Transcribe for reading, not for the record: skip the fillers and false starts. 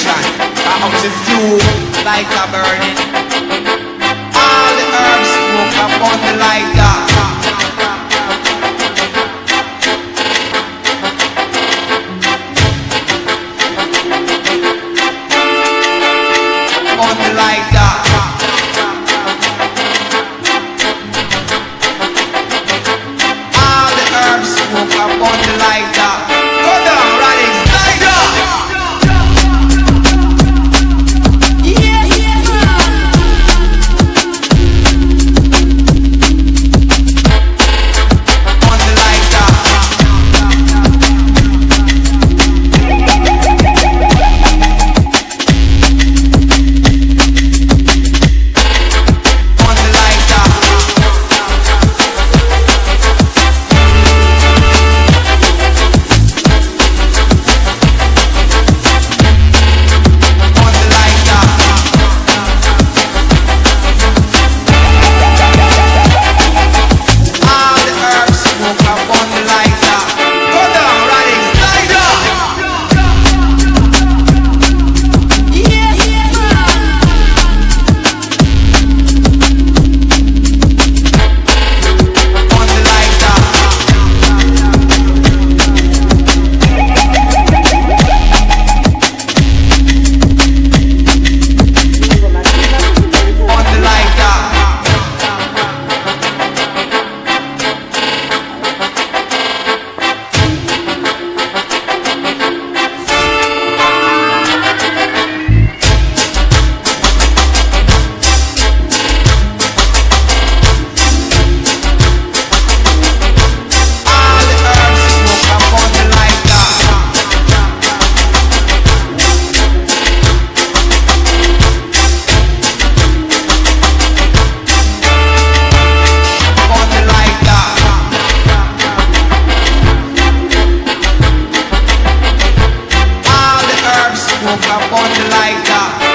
vibration. Out the fuel like a burning. All the herbs smoke upon the lighter. On the lighter. All the herbs smoke upon the lighter. Go down, Radix, lighter. Yes, On the lighter. On the lighter. On the lighter. All the herbs smoke up on the lighter. Go down, Radix, lighter. yes, On the lighter. On the lighter. All the herbs smoke up on the lighter. On the lighter. All the herbs smoke up on the lighter.